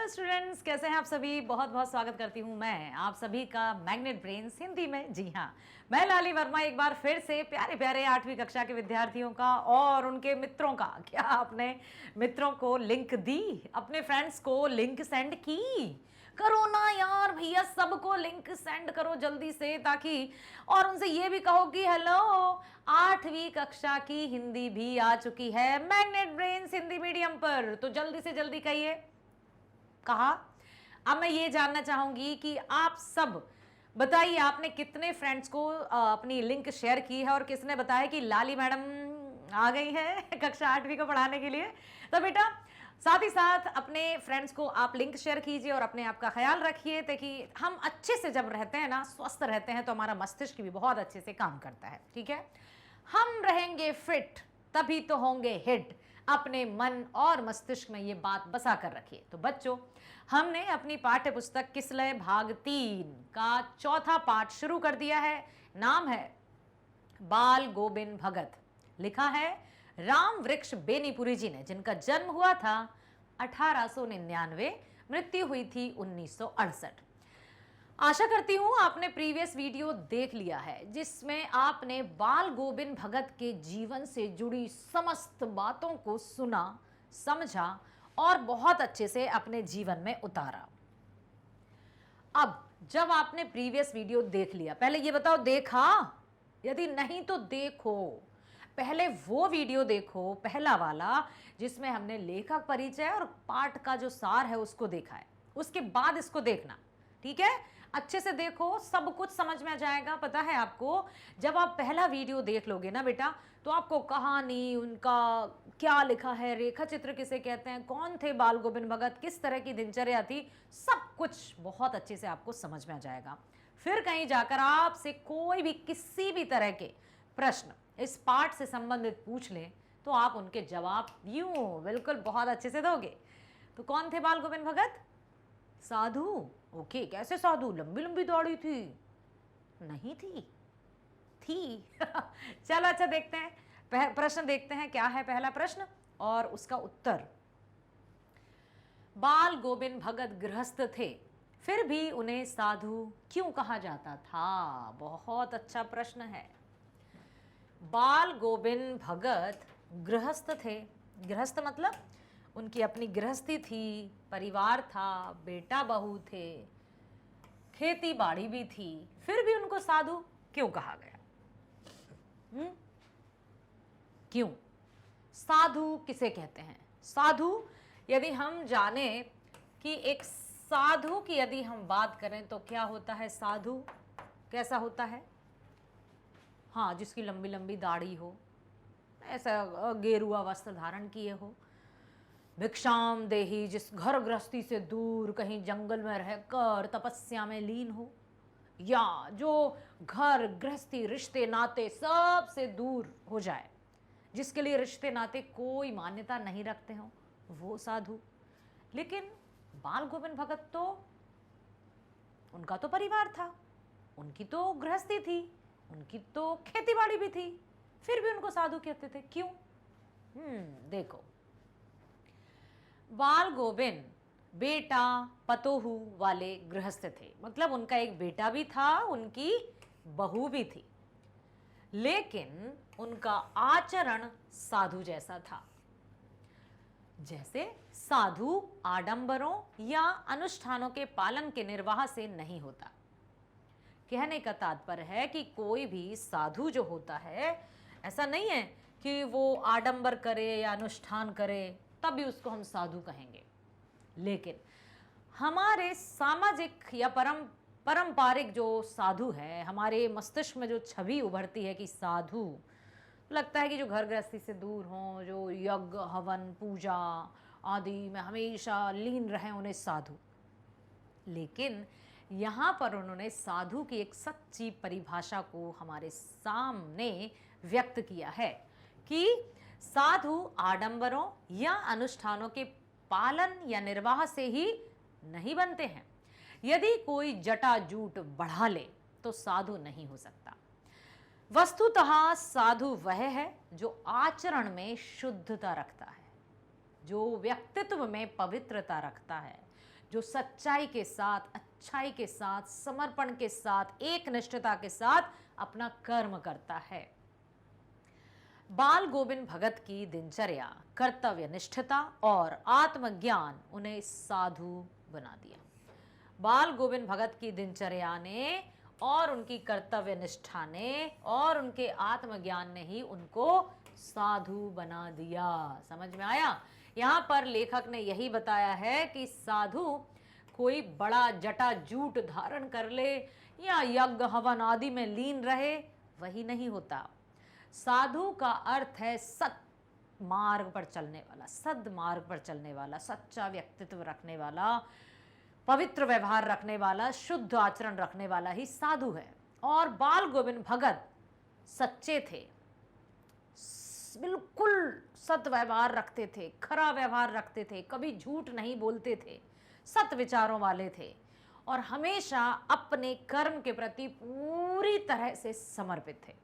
Hello students, कैसे हैं आप सभी। बहुत बहुत स्वागत करती हूं मैं आप सभी का मैग्नेट ब्रेन्स हिंदी में। जी हाँ, मैं लाली वर्मा एक बार फिर से प्यारे प्यारे 8वीं कक्षा के विद्यार्थियों का और उनके मित्रों का, क्या अपने मित्रों को लिंक दी, अपने फ्रेंड्स को लिंक सेंड की। करो ना यार भैया, सबको लिंक सेंड करो जल्दी से, ताकि और उनसे ये भी कहो कि हेलो 8वीं कक्षा की हिंदी भी आ चुकी है मैग्नेट ब्रेन्स हिंदी मीडियम पर। तो जल्दी से जल्दी कहिए। कहा। अब मैं ये जानना चाहूंगी कि आप सब बताइए, आपने कितने फ्रेंड्स को अपनी लिंक शेयर की है और किसने बताया कि लाली मैडम आ गई है कक्षा 8वीं को पढ़ाने के लिए। तो बेटा साथ ही साथ अपने फ्रेंड्स को आप लिंक शेयर कीजिए और अपने आप का ख्याल रखिए, ताकि हम अच्छे से जब रहते हैं ना, स्वस्थ रहते हैं, तो हमारा मस्तिष्क भी बहुत अच्छे से काम करता है। ठीक है, हम रहेंगे फिट तभी तो होंगे हिट। अपने मन और मस्तिष्क में ये बात बसा कर रखिए। तो बच्चों, हमने अपनी पाठ्य पुस्तक किसलय भाग 3 का चौथा पाठ शुरू कर दिया है। नाम है बाल गोबिंद भगत। लिखा है राम वृक्ष बेनीपुरी जी ने, जिनका जन्म हुआ था 1899, मृत्यु हुई थी 1968। आशा करती हूं आपने प्रीवियस वीडियो देख लिया है, जिसमें आपने बाल गोबिंद भगत के जीवन से जुड़ी समस्त बातों को सुना, समझा और बहुत अच्छे से अपने जीवन में उतारा। अब जब आपने प्रीवियस वीडियो देख लिया, पहले ये बताओ देखा, यदि नहीं तो देखो, पहले वो वीडियो देखो, पहला वाला, जिसमें हमने लेखक परिचय और पाठ का जो सार है उसको देखा है। उसके बाद इसको देखना, ठीक है। अच्छे से देखो, सब कुछ समझ में आ जाएगा। पता है आपको, जब आप पहला वीडियो देख लोगे ना बेटा, तो आपको कहानी, उनका क्या लिखा है, रेखा चित्र किसे कहते हैं, कौन थे बाल गोबिंद भगत, किस तरह की दिनचर्या थी, सब कुछ बहुत अच्छे से आपको समझ में आ जाएगा। फिर कहीं जाकर आपसे कोई भी किसी भी तरह के प्रश्न इस पाठ से संबंधित पूछ लें, तो आप उनके जवाब यूं बिल्कुल बहुत अच्छे से दोगे। तो कौन थे बाल गोबिंद भगत? साधु। ओके, कैसे साधु? लंबी लंबी दाढ़ी थी? नहीं थी, थी चलो अच्छा, देखते हैं प्रश्न, देखते हैं क्या है पहला प्रश्न और उसका उत्तर। बाल गोबिंद भगत गृहस्थ थे, फिर भी उन्हें साधु क्यों कहा जाता था? बहुत अच्छा प्रश्न है। बाल गोबिंद भगत गृहस्थ थे। गृहस्थ मतलब उनकी अपनी गृहस्थी थी, परिवार था, बेटा बहू थे, खेती बाड़ी भी थी, फिर भी उनको साधु क्यों कहा गया? क्यों? साधु किसे कहते हैं? साधु, यदि हम जाने कि एक साधु की यदि हम बात करें तो क्या होता है? साधु कैसा होता है? हाँ, जिसकी लंबी लंबी दाढ़ी हो, ऐसा गेरुआ वस्त्र धारण किए हो, भिक्षाम देही, जिस घर गृहस्थी से दूर कहीं जंगल में रहकर तपस्या में लीन हो, या जो घर गृहस्थी रिश्ते नाते सब से दूर हो जाए, जिसके लिए रिश्ते नाते कोई मान्यता नहीं रखते हो, वो साधु। लेकिन बाल गोबिंद भगत तो, उनका तो परिवार था, उनकी तो गृहस्थी थी, उनकी तो खेती बाड़ी भी थी, फिर भी उनको साधु कहते थे। क्यों? देखो, बाल गोबिंद बेटा पतोहू वाले गृहस्थ थे, मतलब उनका एक बेटा भी था, उनकी बहू भी थी, लेकिन उनका आचरण साधु जैसा था। जैसे साधु आडंबरों या अनुष्ठानों के पालन के निर्वाह से नहीं होता। कहने का तात्पर्य है कि कोई भी साधु जो होता है, ऐसा नहीं है कि वो आडंबर करे या अनुष्ठान करे तभी उसको हम साधु कहेंगे। लेकिन हमारे सामाजिक या पारंपरिक जो साधु है, हमारे मस्तिष्क में जो छवि उभरती है कि साधु, लगता है कि जो घर गृहस्थी से दूर हों, जो यज्ञ हवन पूजा आदि में हमेशा लीन रहें, उन्हें साधु। लेकिन यहाँ पर उन्होंने साधु की एक सच्ची परिभाषा को हमारे सामने व्यक्त किया है कि साधु आडंबरों या अनुष्ठानों के पालन या निर्वाह से ही नहीं बनते हैं। यदि कोई जटाजूट बढ़ा ले तो साधु नहीं हो सकता। वस्तुतः साधु वह है जो आचरण में शुद्धता रखता है, जो व्यक्तित्व में पवित्रता रखता है, जो सच्चाई के साथ, अच्छाई के साथ, समर्पण के साथ, एक निष्ठता के साथ अपना कर्म करता है। बाल गोविंद भगत की दिनचर्या, कर्तव्य निष्ठता और आत्मज्ञान उन्हें साधु बना दिया। बाल गोविंद भगत की दिनचर्या ने और उनकी कर्तव्य निष्ठा ने और उनके आत्मज्ञान ने ही उनको साधु बना दिया। समझ में आया? यहाँ पर लेखक ने यही बताया है कि साधु कोई बड़ा जटा जूट धारण कर ले या यज्ञ हवन आदि में लीन रहे, वही नहीं होता। साधु का अर्थ है सत मार्ग पर चलने वाला, सद मार्ग पर चलने वाला, सच्चा व्यक्तित्व रखने वाला, पवित्र व्यवहार रखने वाला, शुद्ध आचरण रखने वाला ही साधु है। और बाल गोविंद भगत सच्चे थे, बिल्कुल सत व्यवहार रखते थे, खरा व्यवहार रखते थे, कभी झूठ नहीं बोलते थे, सत विचारों वाले थे और हमेशा अपने कर्म के प्रति पूरी तरह से समर्पित थे।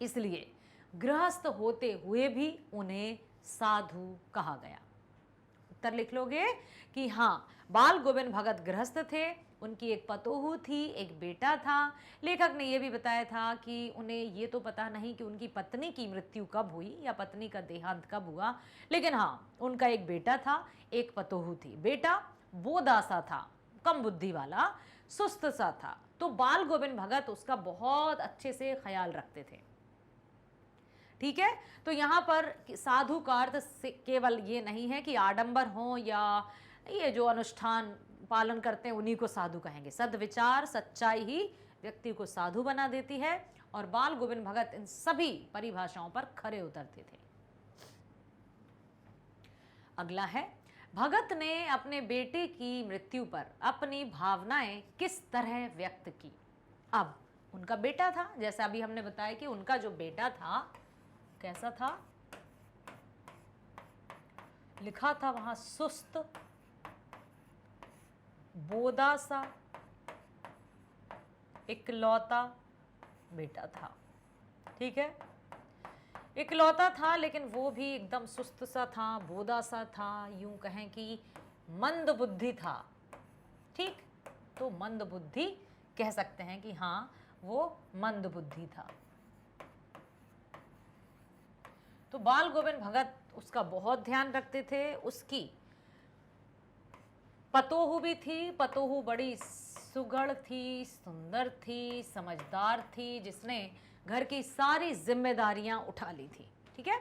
इसलिए गृहस्थ होते हुए भी उन्हें साधु कहा गया। उत्तर लिख लोगे कि हाँ, बाल गोविंद भगत गृहस्थ थे, उनकी एक पतोहू थी, एक बेटा था। लेखक ने यह भी बताया था कि उन्हें ये तो पता नहीं कि उनकी पत्नी की मृत्यु कब हुई या पत्नी का देहांत कब हुआ, लेकिन हाँ, उनका एक बेटा था, एक पतोहू थी। बेटा बोदा सा था, कम बुद्धि वाला, सुस्त सा था, तो बाल गोविंद भगत उसका बहुत अच्छे से ख्याल रखते थे। ठीक है, तो यहाँ पर साधु का अर्थ केवल ये नहीं है कि आडंबर हो या ये जो अनुष्ठान पालन करते हैं उन्हीं को साधु कहेंगे। सद्विचार, सच्चाई ही व्यक्ति को साधु बना देती है और बाल गोविंद भगत इन सभी परिभाषाओं पर खरे उतरते थे। अगला है, भगत ने अपने बेटे की मृत्यु पर अपनी भावनाएं किस तरह व्यक्त की। अब उनका बेटा था, जैसा अभी हमने बताया कि उनका जो बेटा था कैसा था, लिखा था वहां सुस्त, बोदा सा, इकलौता बेटा था। ठीक है, इकलौता था, लेकिन वो भी एकदम सुस्त सा था, बोदा सा था, यूं कहें कि मंद बुद्धि था। ठीक, तो मंद बुद्धि कह सकते हैं कि हाँ, वो मंद बुद्धि था। तो बाल गोविंद भगत उसका बहुत ध्यान रखते थे। उसकी पतोहू भी थी, पतोहू बड़ी सुघड़ थी, सुंदर थी, समझदार थी, जिसने घर की सारी जिम्मेदारियां उठा ली थी। ठीक है,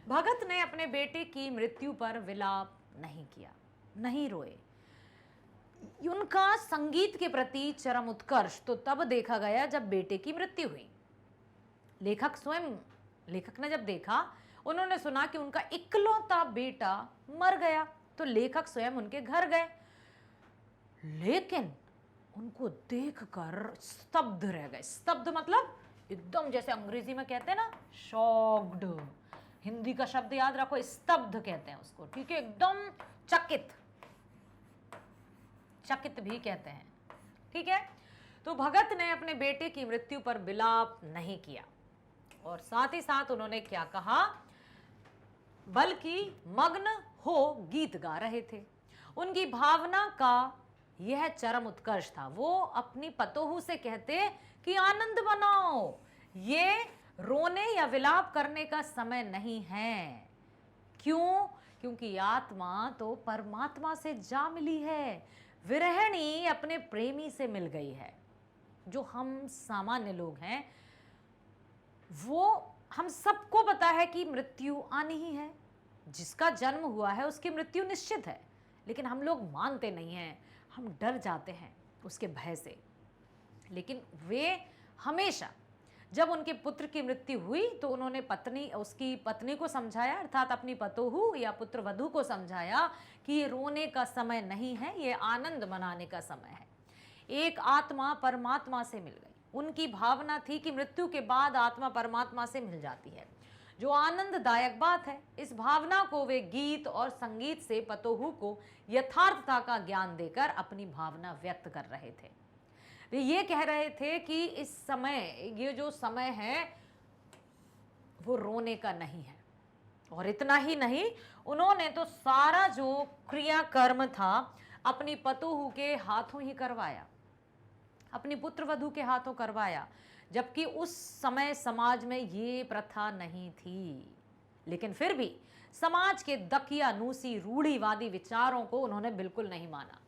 भगत ने अपने बेटे की मृत्यु पर विलाप नहीं किया, नहीं रोए। उनका संगीत के प्रति चरम उत्कर्ष तो तब देखा गया जब बेटे की मृत्यु हुई। लेखक ने जब देखा, उन्होंने सुना कि उनका इकलौता बेटा मर गया, तो लेखक स्वयं उनके घर गए, लेकिन उनको देखकर स्तब्ध रह गए। स्तब्ध मतलब एकदम, जैसे अंग्रेजी में कहते हैं ना शॉक्ड, हिंदी का शब्द याद रखो, स्तब्ध कहते हैं उसको। ठीक है, एकदम चकित, चकित भी कहते हैं। ठीक है, तो भगत ने अपने बेटे की मृत्यु पर विलाप नहीं किया और साथ ही साथ उन्होंने क्या कहा, बल्कि मग्न हो गीत गा रहे थे। उनकी भावना का यह चरम उत्कर्ष था। वो अपनी पतोहू से कहते कि आनंद मनाओ, ये रोने या विलाप करने का समय नहीं है। क्यों? क्योंकि आत्मा तो परमात्मा से जा मिली है, विरहिणी अपने प्रेमी से मिल गई है। जो हम सामान्य लोग हैं, वो हम सबको पता है कि मृत्यु आनी ही है, जिसका जन्म हुआ है उसकी मृत्यु निश्चित है, लेकिन हम लोग मानते नहीं हैं, हम डर जाते हैं उसके भय से। लेकिन वे हमेशा, जब उनके पुत्र की मृत्यु हुई तो उन्होंने उसकी पत्नी को समझाया, अर्थात अपनी पतोहू या पुत्र वधू को समझाया कि ये रोने का समय नहीं है, ये आनंद मनाने का समय है। एक आत्मा परमात्मा से मिल गई। उनकी भावना थी कि मृत्यु के बाद आत्मा परमात्मा से मिल जाती है, जो आनंददायक बात है। इस भावना को वे गीत और संगीत से पतोहू को यथार्थता का ज्ञान देकर अपनी भावना व्यक्त कर रहे थे। वे ये कह रहे थे कि इस समय, ये जो समय है वो रोने का नहीं है। और इतना ही नहीं, उन्होंने तो सारा जो क्रिया कर्म था अपनी पतोहू के हाथों ही करवाया, अपनी पुत्र वधू के हाथों करवाया, जबकि उस समय समाज में ये प्रथा नहीं थी। लेकिन फिर भी समाज के दकियानूसी रूढ़िवादी विचारों को उन्होंने बिल्कुल नहीं माना।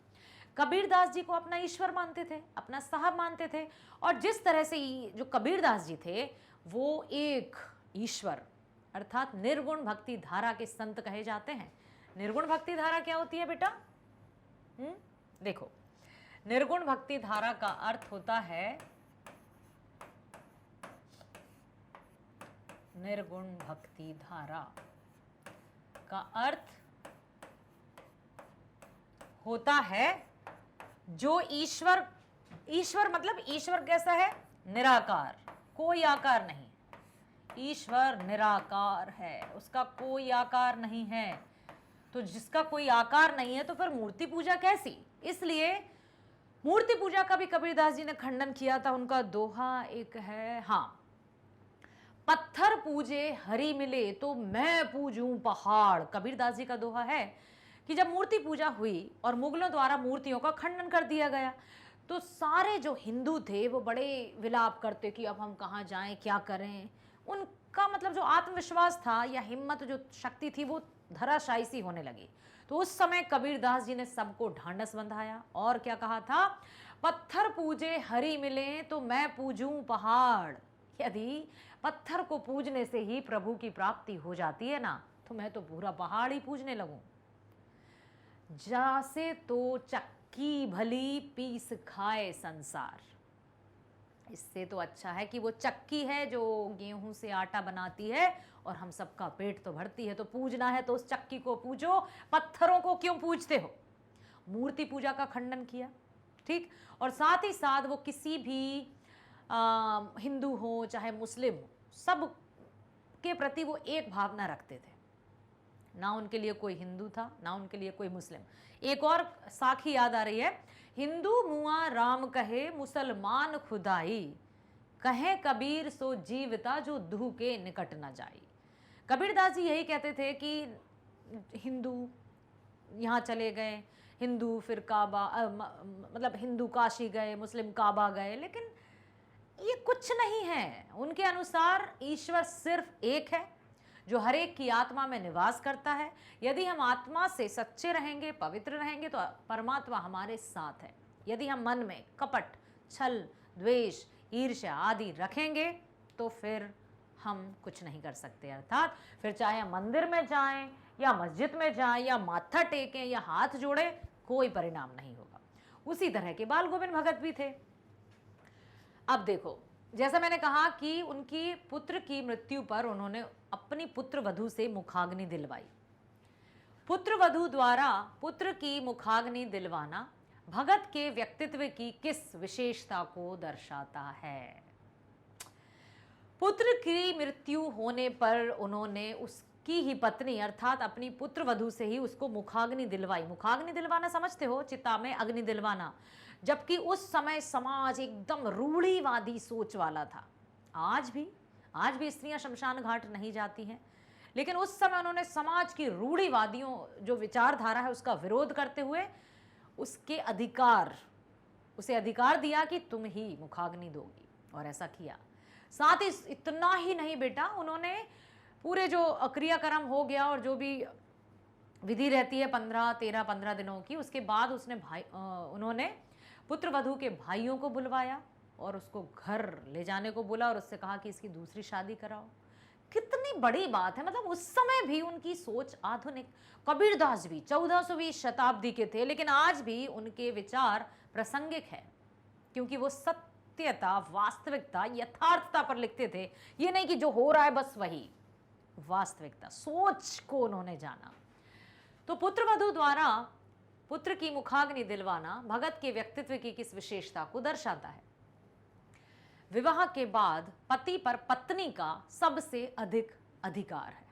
कबीरदास जी को अपना ईश्वर मानते थे, अपना साहब मानते थे, और जिस तरह से जो कबीरदास जी थे वो एक ईश्वर अर्थात निर्गुण भक्ति धारा के संत कहे जाते हैं। निर्गुण भक्ति धारा क्या होती है बेटा? देखो, निर्गुण भक्ति धारा का अर्थ होता है, निर्गुण भक्ति धारा का अर्थ होता है जो ईश्वर, ईश्वर मतलब ईश्वर कैसा है? निराकार, कोई आकार नहीं। ईश्वर निराकार है, उसका कोई आकार नहीं है। तो जिसका कोई आकार नहीं है तो फिर मूर्ति पूजा कैसी? इसलिए मूर्ति पूजा का भी कबीरदास जी ने खंडन किया था। उनका दोहा एक है, हाँ, पत्थर पूजे हरि मिले तो मैं पूजूं पहाड़। कबीरदास जी का दोहा है कि जब मूर्ति पूजा हुई और मुगलों द्वारा मूर्तियों का खंडन कर दिया गया तो सारे जो हिंदू थे वो बड़े विलाप करते कि अब हम कहाँ जाएं, क्या करें। उनका मतलब जो आत्मविश्वास था या हिम्मत, जो शक्ति थी, वो धराशायी सी होने लगी। तो उस समय कबीरदास जी ने सबको ढांढस बंधाया और क्या कहा था? पत्थर पूजे हरि मिले तो मैं पूजूं पहाड़। यदि पत्थर को पूजने से ही प्रभु की प्राप्ति हो जाती है ना, तो मैं तो पूरा पहाड़ ही पूजने लगूं। जासे तो चक्की भली पीस खाए संसार। इससे तो अच्छा है कि वो चक्की है जो गेहूं से आटा बनाती है और हम सबका पेट तो भरती है। तो पूजना है तो उस चक्की को पूजो, पत्थरों को क्यों पूजते हो? मूर्ति पूजा का खंडन किया, ठीक। और साथ ही साथ वो किसी भी हिंदू हो चाहे मुस्लिम हो, सब के प्रति वो एक भावना रखते थे। ना उनके लिए कोई हिंदू था, ना उनके लिए कोई मुस्लिम। एक और साखी याद आ रही है, हिंदू मुआ राम कहे मुसलमान खुदाई, कहे कबीर सो जीवता जो दूह के निकट न जाई। कबीरदास जी यही कहते थे कि हिंदू यहाँ चले गए, हिंदू फिर काबा, मतलब हिंदू काशी गए, मुस्लिम काबा गए, लेकिन ये कुछ नहीं है। उनके अनुसार ईश्वर सिर्फ एक है जो हर एक की आत्मा में निवास करता है। यदि हम आत्मा से सच्चे रहेंगे, पवित्र रहेंगे, तो परमात्मा हमारे साथ है। यदि हम मन में कपट, छल, द्वेष, ईर्ष्या आदि रखेंगे तो फिर हम कुछ नहीं कर सकते। अर्थात फिर चाहे मंदिर में जाएं या मस्जिद में जाएं या माथा टेकें या हाथ जोड़ें, कोई परिणाम नहीं होगा। उसी तरह के बाल गोविंद भगत भी थे। अब देखो, जैसा मैंने कहा कि उनकी पुत्र की मृत्यु पर उन्होंने अपनी पुत्र वधू से मुखाग्नि दिलवाई। पुत्र वधू द्वारा पुत्र की मुखाग्नि दिलवाना भगत के व्यक्तित्व की किस विशेषता को दर्शाता है? पुत्र की मृत्यु होने पर उन्होंने उसकी ही पत्नी अर्थात अपनी पुत्र वधू से ही उसको मुखाग्नि दिलवाई। मुखाग्नि दिलवाना समझते हो? चिता में अग्नि दिलवाना। जबकि उस समय समाज एकदम रूढ़िवादी सोच वाला था। आज भी स्त्रियां शमशान घाट नहीं जाती हैं, लेकिन उस समय उन्होंने समाज की रूढ़िवादियों जो विचारधारा है उसका विरोध करते हुए उसे अधिकार दिया कि तुम ही मुखाग्नि दोगी, और ऐसा किया। साथ ही इतना ही नहीं बेटा, उन्होंने पूरे जो क्रियाक्रम हो गया और जो भी विधि रहती है 15 दिनों की, उसके बाद उन्होंने पुत्र वधू के भाइयों को बुलवाया और उसको घर ले जाने को बोला और उससे कहा कि इसकी दूसरी शादी कराओ। कितनी बड़ी बात है। मतलब उस समय भी उनकी सोच आधुनिक। कबीरदास भी 14वीं शताब्दी के थे, लेकिन आज भी उनके विचार प्रासंगिक है, क्योंकि वो सत्यता, वास्तविकता, यथार्थता पर लिखते थे। ये नहीं कि जो हो रहा है बस वही, वास्तविकता, सोच को उन्होंने जाना। तो पुत्र वधू द्वारा पुत्र की मुखाग्नि दिलवाना भगत के व्यक्तित्व की किस विशेषता को दर्शाता है? विवाह के बाद पति पर पत्नी का सबसे अधिक अधिकार है।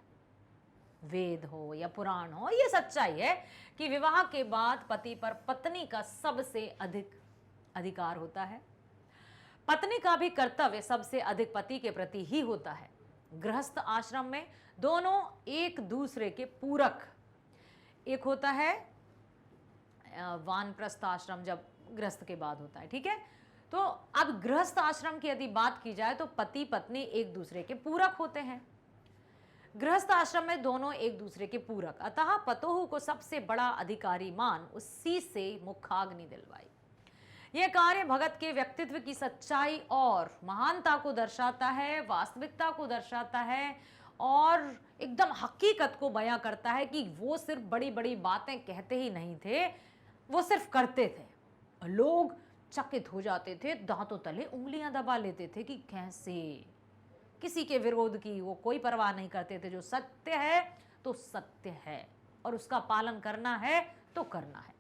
वेद हो या पुराण हो, यह सच्चाई है कि विवाह के बाद पति पर पत्नी का सबसे अधिक अधिकार होता है। पत्नी का भी कर्तव्य सबसे अधिक पति के प्रति ही होता है। गृहस्थ आश्रम में दोनों एक दूसरे के पूरक, एक होता है वानप्रस्थ आश्रम जब गृहस्थ के बाद होता है, ठीक है। तो अब गृहस्थ आश्रम की यदि बात की जाए तो पति पत्नी एक दूसरे के पूरक होते हैं। गृहस्थ आश्रम में दोनों एक दूसरे के पूरक, अतः पतोहू को सबसे बड़ा अधिकारी मान उसी से मुखाग्नि दिलवाई। यह कार्य भगत के व्यक्तित्व की सच्चाई और महानता को दर्शाता है, वास्तविकता को दर्शाता है और एकदम हकीकत को बयां करता है कि वो सिर्फ बड़ी बड़ी बातें कहते ही नहीं थे, वो सिर्फ करते थे। लोग चकित हो जाते थे, दांतों तले उंगलियां दबा लेते थे कि कैसे। किसी के विरोध की वो कोई परवाह नहीं करते थे। जो सत्य है तो सत्य है और उसका पालन करना है तो करना है।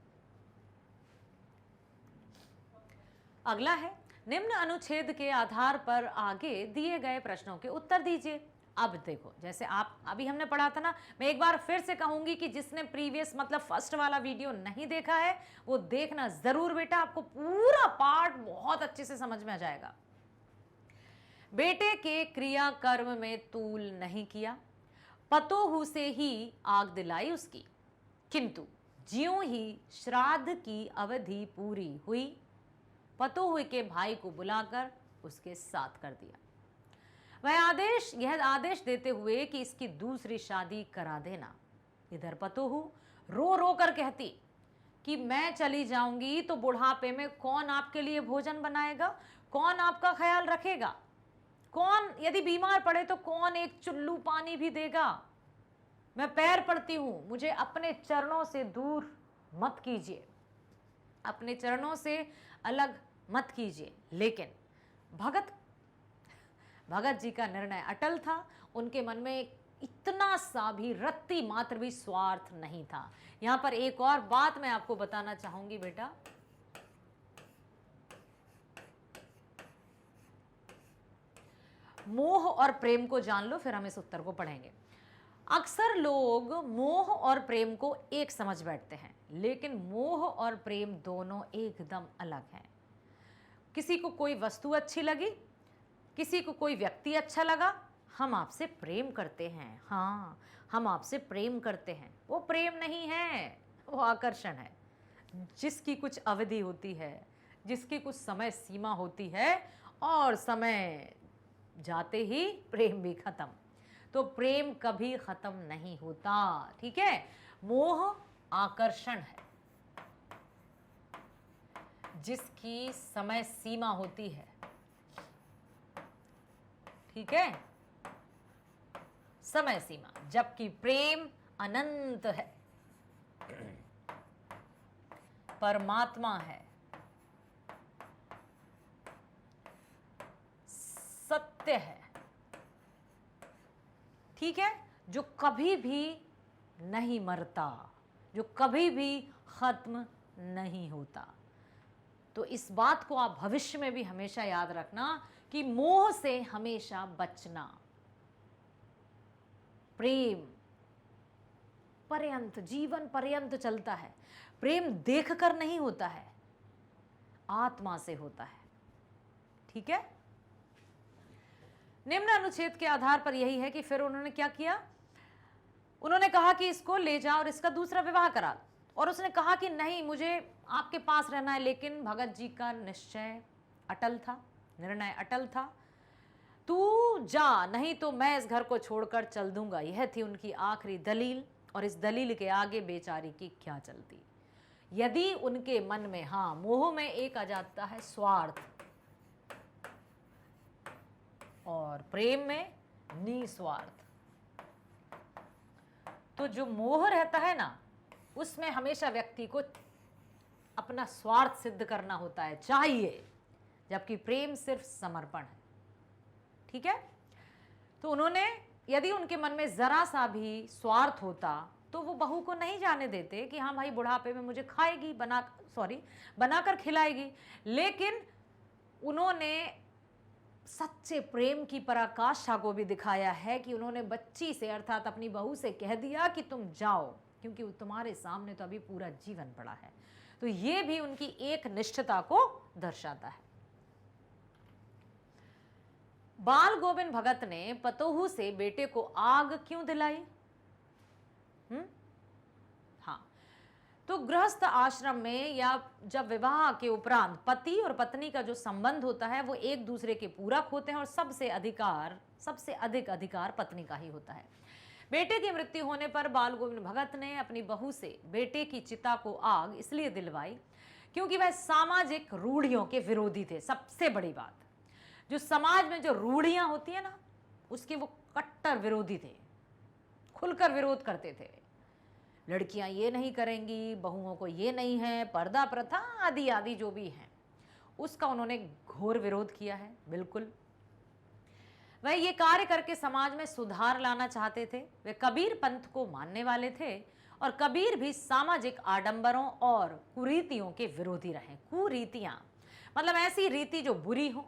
अगला है, निम्न अनुच्छेद के आधार पर आगे दिए गए प्रश्नों के उत्तर दीजिए। अब देखो, जैसे आप अभी हमने पढ़ा था ना, मैं एक बार फिर से कहूंगी कि जिसने प्रीवियस मतलब फर्स्ट वाला वीडियो नहीं देखा है वो देखना जरूर बेटा, आपको पूरा पार्ट बहुत अच्छे से समझ में आ जाएगा। बेटे के क्रिया कर्म में तूल नहीं किया, पतोहू से ही आग दिलाई उसकी, किंतु ज्यों ही श्राद्ध की अवधि पूरी हुई पतोहू के भाई को बुलाकर उसके साथ कर दिया। यह आदेश देते हुए कि इसकी दूसरी शादी करा देना। इधर पतोहू रो रो कर कहती कि मैं चली जाऊंगी तो बुढ़ापे में कौन आपके लिए भोजन बनाएगा, कौन आपका ख्याल रखेगा, कौन यदि बीमार पड़े तो कौन एक चुल्लू पानी भी देगा। मैं पैर पड़ती हूं, मुझे अपने चरणों से दूर मत कीजिए, अपने चरणों से अलग मत कीजिए। लेकिन भगत जी का निर्णय अटल था। उनके मन में इतना सा भी रत्ती मात्र भी स्वार्थ नहीं था। यहां पर एक और बात मैं आपको बताना चाहूंगी बेटा, मोह और प्रेम को जान लो, फिर हम इस उत्तर को पढ़ेंगे। अक्सर लोग मोह और प्रेम को एक समझ बैठते हैं, लेकिन मोह और प्रेम दोनों एकदम अलग हैं। किसी को कोई वस्तु अच्छी लगी, किसी को कोई व्यक्ति अच्छा लगा, हम आपसे प्रेम करते हैं। हाँ, हम आपसे प्रेम करते हैं। वो प्रेम नहीं है, वो आकर्षण है। जिसकी कुछ अवधि होती है, जिसकी कुछ समय सीमा होती है और समय जाते ही प्रेम भी खत्म। तो प्रेम कभी खत्म नहीं होता, ठीक है। मोह आकर्षण है, जिसकी समय सीमा होती है, ठीक है, समय सीमा। जबकि प्रेम अनंत है, परमात्मा है, सत्य है, ठीक है, जो कभी भी नहीं मरता, जो कभी भी खत्म नहीं होता। तो इस बात को आप भविष्य में भी हमेशा याद रखना कि मोह से हमेशा बचना। प्रेम पर्यंत, जीवन पर्यंत चलता है। प्रेम देखकर नहीं होता है, आत्मा से होता है, ठीक है। निम्न अनुच्छेद के आधार पर यही है कि फिर उन्होंने क्या किया, उन्होंने कहा कि इसको ले जाओ और इसका दूसरा विवाह करा। और उसने कहा कि नहीं, मुझे आपके पास रहना है। लेकिन भगत जी का निश्चय अटल था, निर्णय अटल था। तू जा, नहीं तो मैं इस घर को छोड़कर चल दूंगा। यह थी उनकी आखिरी दलील, और इस दलील के आगे बेचारी की क्या चलती। यदि उनके मन में, हाँ, मोह में एक आ जाता है स्वार्थ, और प्रेम में निस्वार्थ। तो जो मोह रहता है ना, उसमें हमेशा व्यक्ति को अपना स्वार्थ सिद्ध करना होता है, चाहिए। जबकि प्रेम सिर्फ समर्पण है, ठीक है। तो उन्होंने, यदि उनके मन में जरा सा भी स्वार्थ होता तो वो बहू को नहीं जाने देते कि हाँ भाई बुढ़ापे में मुझे खाएगी, बनाकर खिलाएगी। लेकिन उन्होंने सच्चे प्रेम की पराकाष्ठा को भी दिखाया है कि उन्होंने बच्ची से, अर्थात अपनी बहू से कह दिया कि तुम जाओ, क्योंकि तुम्हारे सामने तो अभी पूरा जीवन पड़ा है। तो ये भी उनकी एक निष्ठता को दर्शाता है। बाल गोविंद भगत ने पतोहू से बेटे को आग क्यों दिलाई? हाँ, तो गृहस्थ आश्रम में या जब विवाह के उपरांत पति और पत्नी का जो संबंध होता है वो एक दूसरे के पूरक होते हैं और सबसे अधिक अधिकार पत्नी का ही होता है। बेटे की मृत्यु होने पर बाल गोविंद भगत ने अपनी बहू से बेटे की चिता को आग इसलिए दिलवाई क्योंकि वह सामाजिक रूढ़ियों के विरोधी थे। सबसे बड़ी बात, जो समाज में जो रूढ़ियां होती है ना, उसके वो कट्टर विरोधी थे, खुलकर विरोध करते थे। लड़कियां ये नहीं करेंगी, बहुओं को ये नहीं है, पर्दा प्रथा आदि आदि जो भी है, उसका उन्होंने घोर विरोध किया है। बिल्कुल वह ये कार्य करके समाज में सुधार लाना चाहते थे। वे कबीर पंथ को मानने वाले थे और कबीर भी सामाजिक आडंबरों और कुरीतियों के विरोधी रहे। कुरीतियां मतलब ऐसी रीति जो बुरी हो,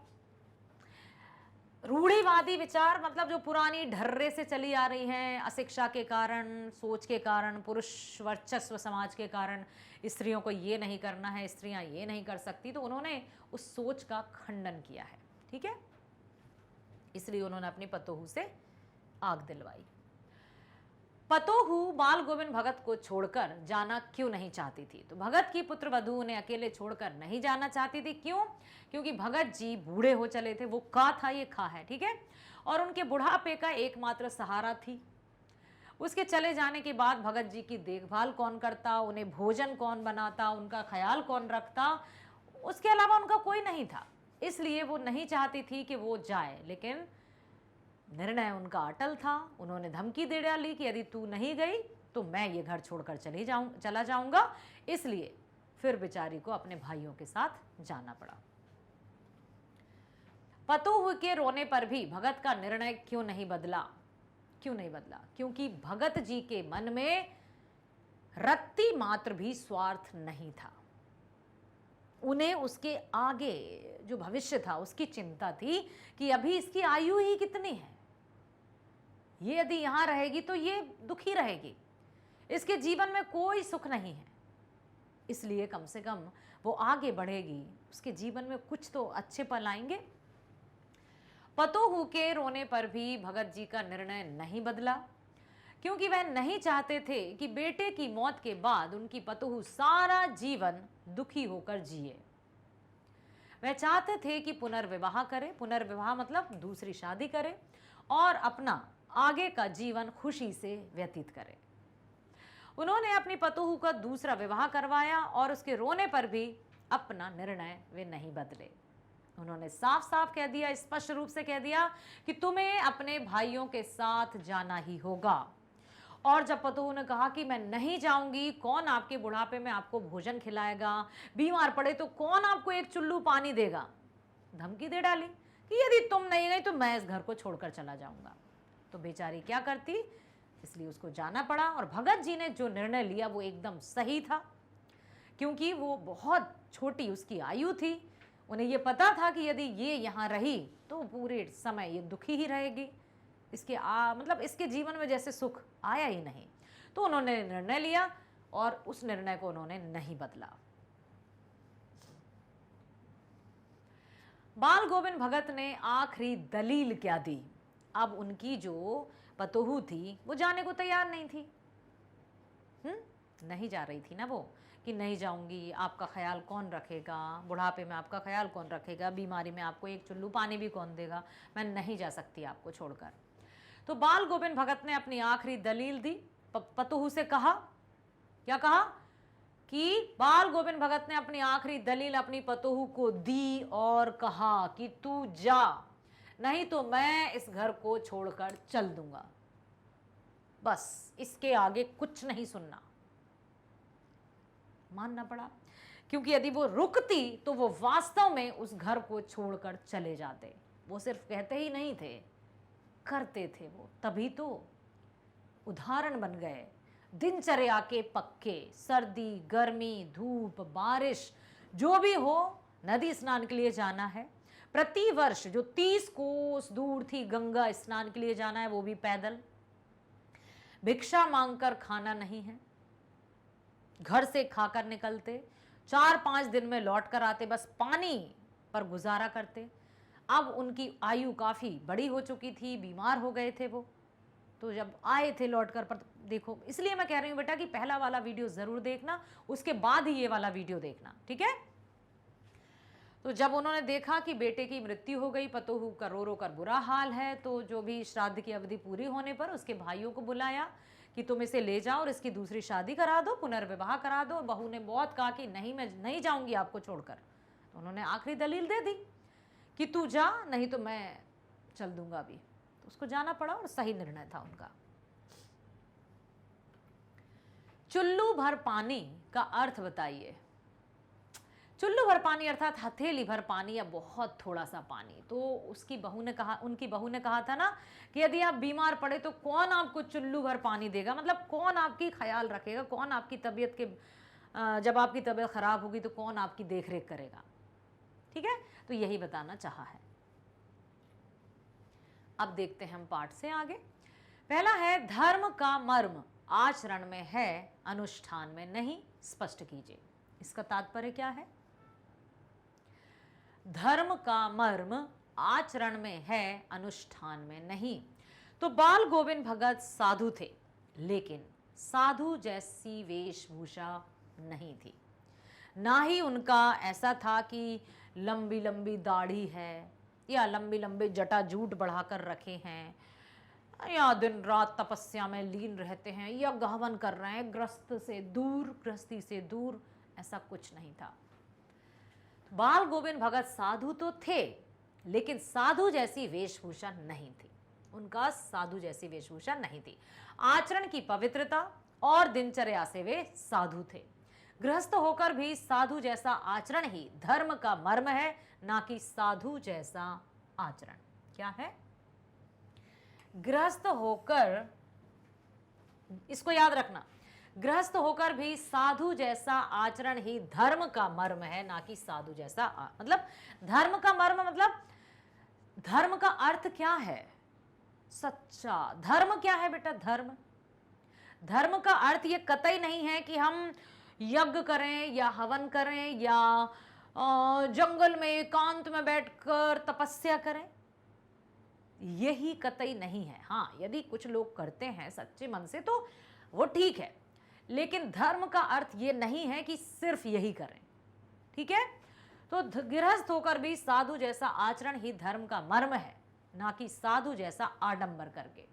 रूढ़िवादी विचार मतलब जो पुरानी ढर्रे से चली आ रही हैं, अशिक्षा के कारण, सोच के कारण, पुरुष वर्चस्व समाज के कारण स्त्रियों को ये नहीं करना है, स्त्रियां ये नहीं कर सकती, तो उन्होंने उस सोच का खंडन किया है। ठीक है, इसलिए उन्होंने अपनी पतोहू से आग दिलवाई। पतोहू बाल गोविंद भगत को छोड़कर जाना क्यों नहीं चाहती थी? तो भगत की पुत्र वधू उन्हें अकेले छोड़कर नहीं जाना चाहती थी। क्यों? क्योंकि भगत जी बूढ़े हो चले थे। वो का था, ये खा है, ठीक है, और उनके बुढ़ापे का एकमात्र सहारा थी। उसके चले जाने के बाद भगत जी की देखभाल कौन करता, उन्हें भोजन कौन बनाता, उनका ख्याल कौन रखता, उसके अलावा उनका कोई नहीं था। इसलिए वो नहीं चाहती थी कि वो जाए, लेकिन निर्णय उनका अटल था। उन्होंने धमकी दे डाली कि यदि तू नहीं गई तो मैं ये घर छोड़कर चला जाऊंगा। इसलिए फिर बेचारी को अपने भाइयों के साथ जाना पड़ा। पतोहू के रोने पर भी भगत का निर्णय क्यों नहीं बदला? क्योंकि भगत जी के मन में रत्ती मात्र भी स्वार्थ नहीं था। उन्हें उसके आगे जो भविष्य था उसकी चिंता थी कि अभी इसकी आयु ही कितनी है, ये यदि यहां रहेगी तो ये दुखी रहेगी, इसके जीवन में कोई सुख नहीं है। इसलिए कम से कम वो आगे बढ़ेगी, उसके जीवन में कुछ तो अच्छे पल आएंगे। पतोहू के रोने पर भी भगत जी का निर्णय नहीं बदला, क्योंकि वह नहीं चाहते थे कि बेटे की मौत के बाद उनकी पतोहू सारा जीवन दुखी होकर जिए। वह चाहते थे कि पुनर्विवाह करे, पुनर्विवाह मतलब दूसरी शादी करे और अपना आगे का जीवन खुशी से व्यतीत करे। उन्होंने अपनी पतोहू का दूसरा विवाह करवाया और उसके रोने पर भी अपना निर्णय वे नहीं बदले। उन्होंने साफ साफ कह दिया, स्पष्ट रूप से कह दिया कि तुम्हें अपने भाइयों के साथ जाना ही होगा। और जब पतोहू ने कहा कि मैं नहीं जाऊंगी, कौन आपके बुढ़ापे में आपको भोजन खिलाएगा, बीमार पड़े तो कौन आपको एक चुल्लू पानी देगा, धमकी दे डाली कि यदि तुम नहीं गई तो मैं इस घर को छोड़कर चला जाऊंगा। तो बेचारी क्या करती, इसलिए उसको जाना पड़ा। और भगत जी ने जो निर्णय लिया वो एकदम सही था, क्योंकि वो बहुत छोटी उसकी आयु थी। उन्हें ये पता था कि यदि ये यहाँ रही तो पूरे समय ये दुखी ही रहेगी, इसके मतलब इसके जीवन में जैसे सुख आया ही नहीं। तो उन्होंने निर्णय लिया और उस निर्णय को उन्होंने नहीं बदला। बाल गोविंद भगत ने आखिरी दलील क्या दी? अब उनकी जो पतोहू थी वो जाने को तैयार नहीं थी। नहीं जा रही थी ना वो, कि नहीं जाऊंगी, आपका ख्याल कौन रखेगा, बुढ़ापे में आपका ख्याल कौन रखेगा, बीमारी में आपको एक चुल्लू पानी भी कौन देगा, मैं नहीं जा सकती आपको छोड़कर। तो बाल गोविंद भगत ने अपनी आखिरी दलील दी। पतोहू से कहा, क्या कहा कि बाल गोविंद भगत ने अपनी आखिरी दलील अपनी पतोहू को दी और कहा कि तू जा, नहीं तो मैं इस घर को छोड़कर चल दूंगा, बस इसके आगे कुछ नहीं सुनना। मानना पड़ा, क्योंकि यदि वो रुकती तो वो वास्तव में उस घर को छोड़कर चले जाते। वो सिर्फ कहते ही नहीं थे, करते थे वो। तभी तो उदाहरण बन गए दिनचर्या के पक्के। सर्दी, गर्मी, धूप, बारिश जो भी हो, नदी स्नान के लिए जाना है। प्रति वर्ष जो 30 कोस दूर थी गंगा स्नान के लिए जाना है, वो भी पैदल। भिक्षा मांगकर खाना नहीं है, घर से खाकर निकलते, 4-5 दिन में लौट कर आते, बस पानी पर गुजारा करते। अब उनकी आयु काफ़ी बड़ी हो चुकी थी, बीमार हो गए थे वो, तो जब आए थे लौटकर पर देखो, इसलिए मैं कह रही हूं बेटा कि पहला वाला वीडियो जरूर देखना, उसके बाद ही ये वाला वीडियो देखना, ठीक है। तो जब उन्होंने देखा कि बेटे की मृत्यु हो गई, पतोहू का रो रो कर बुरा हाल है, तो जो भी श्राद्ध की अवधि पूरी होने पर उसके भाइयों को बुलाया कि तुम इसे ले जाओ और इसकी दूसरी शादी करा दो, पुनर्विवाह करा दो। बहू ने बहुत कहा कि नहीं, मैं नहीं जाऊंगी आपको छोड़कर। तो उन्होंने आखिरी दलील दे दी कि तू जा, नहीं तो मैं चल दूंगा अभी। तो उसको जाना पड़ा और सही निर्णय था उनका। चुल्लू भर पानी का अर्थ बताइए। चुल्लू भर पानी अर्थात हथेली भर पानी या बहुत थोड़ा सा पानी। तो उनकी बहू ने कहा था ना कि यदि आप बीमार पड़े तो कौन आपको चुल्लू भर पानी देगा, मतलब कौन आपकी ख्याल रखेगा, कौन आपकी तबीयत के जब आपकी तबीयत खराब होगी तो कौन आपकी देखरेख करेगा, ठीक है। तो यही बताना चाहा है। अब देखते हैं हम पाठ से आगे। पहला है धर्म का मर्म आचरण में है, अनुष्ठान में नहीं, स्पष्ट कीजिए। इसका तात्पर्य क्या है? धर्म का मर्म आचरण में है, अनुष्ठान में नहीं। तो बाल गोविंद भगत साधु थे, लेकिन साधु जैसी वेशभूषा नहीं थी। ना ही उनका ऐसा था कि लंबी लंबी दाढ़ी है या लंबी लंबी जटाजूट बढ़ाकर रखे हैं या दिन रात तपस्या में लीन रहते हैं या गहवन कर रहे हैं, गृहस्थी से दूर, ऐसा कुछ नहीं था। बाल गोविंद भगत साधु तो थे, लेकिन साधु जैसी वेशभूषा नहीं थी। उनका साधु जैसी वेशभूषा नहीं थी। आचरण की पवित्रता और दिनचर्या से वे साधु थे। गृहस्थ होकर भी साधु जैसा आचरण ही धर्म का मर्म है, ना कि साधु जैसा आचरण। क्या है? गृहस्थ होकर, इसको याद रखना, गृहस्थ होकर भी साधु जैसा आचरण ही धर्म का मर्म है, ना कि साधु जैसा मतलब धर्म का मर्म मतलब धर्म का अर्थ क्या है? सच्चा धर्म क्या है बेटा? धर्म का अर्थ ये कतई नहीं है कि हम यज्ञ करें या हवन करें या जंगल में एकांत में बैठकर तपस्या करें, यही कतई नहीं है। हाँ, यदि कुछ लोग करते हैं सच्चे मन से तो वो ठीक है, लेकिन धर्म का अर्थ ये नहीं है कि सिर्फ यही करें, ठीक है। तो गृहस्थ होकर भी साधु जैसा आचरण ही धर्म का मर्म है, ना कि साधु जैसा आडंबर करके।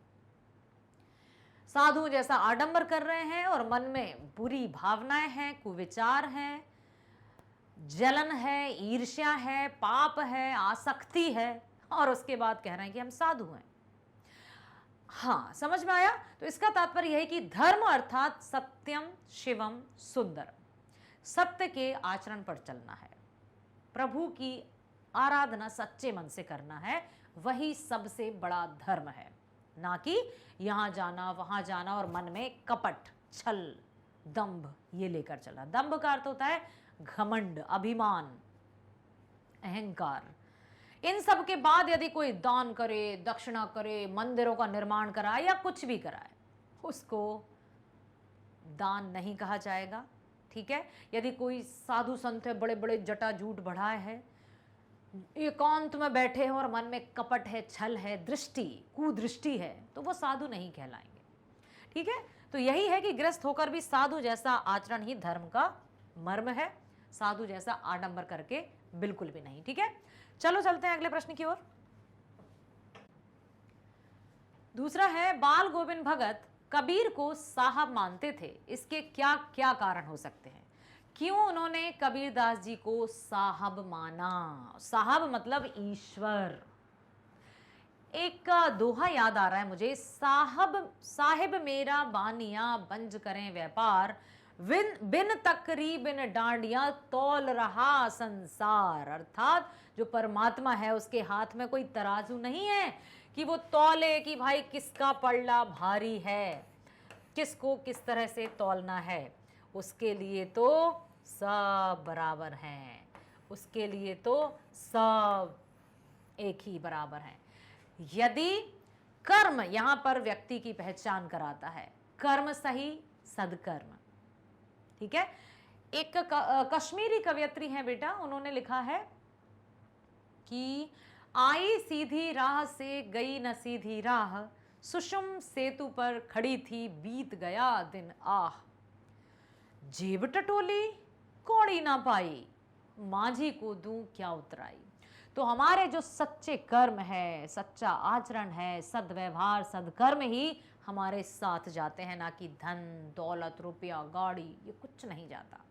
साधु जैसा आडंबर कर रहे हैं और मन में बुरी भावनाएं हैं, कुविचार हैं, जलन है, ईर्ष्या है, पाप है, आसक्ति है, और उसके बाद कह रहे हैं कि हम साधु हैं। हाँ, समझ में आया? तो इसका तात्पर्य यह है कि धर्म अर्थात सत्यम शिवम सुंदर, सत्य के आचरण पर चलना है, प्रभु की आराधना सच्चे मन से करना है, वही सबसे बड़ा धर्म है, ना कि यहां जाना वहां जाना और मन में कपट, छल, दंभ ये लेकर चलना। दंभ का अर्थ होता है घमंड, अभिमान, अहंकार। इन सब के बाद यदि कोई दान करे, दक्षिणा करे, मंदिरों का निर्माण कराए या कुछ भी कराए, उसको दान नहीं कहा जाएगा, ठीक है। यदि कोई साधु संत है, बड़े बड़े जटाजूट बढ़ाए है, एकांत में बैठे हैं और मन में कपट है, छल है, दृष्टि, कुदृष्टि है, तो वो साधु नहीं कहलाएंगे, ठीक है। तो यही है कि गृहस्थ होकर भी साधु जैसा आचरण ही धर्म का मर्म है, साधु जैसा आडंबर करके बिल्कुल भी नहीं, ठीक है। चलो चलते हैं अगले प्रश्न की ओर। दूसरा है, बाल गोविंद भगत कबीर को साहब मानते थे, इसके क्या क्या कारण हो सकते हैं? क्यों उन्होंने कबीरदास जी को साहब माना? साहब मतलब ईश्वर। एक दोहा याद आ रहा है मुझे, साहिब मेरा बानिया बंज करें व्यापार, बिन तकरी बिन डांडिया तौल रहा संसार। अर्थात जो परमात्मा है उसके हाथ में कोई तराजू नहीं है कि वो तौले कि भाई किसका पल्ला भारी है, किसको किस तरह से तौलना है। उसके लिए तो सब बराबर हैं, उसके लिए तो सब एक ही बराबर हैं। यदि कर्म यहां पर व्यक्ति की पहचान कराता है, कर्म सही सदकर्म, ठीक है। एक कश्मीरी कवयित्री है बेटा, उन्होंने लिखा है कि आई सीधी राह से गई न सीधी राह, सुषुम सेतु पर खड़ी थी, बीत गया दिन आह। जेब टटोली कौड़ी ना पाई, माझी को दूं क्या उतराई। तो हमारे जो सच्चे कर्म है, सच्चा आचरण है, सद्व्यवहार सद्कर्म ही हमारे साथ जाते हैं, ना कि धन दौलत रुपया गाड़ी, ये कुछ नहीं जाता।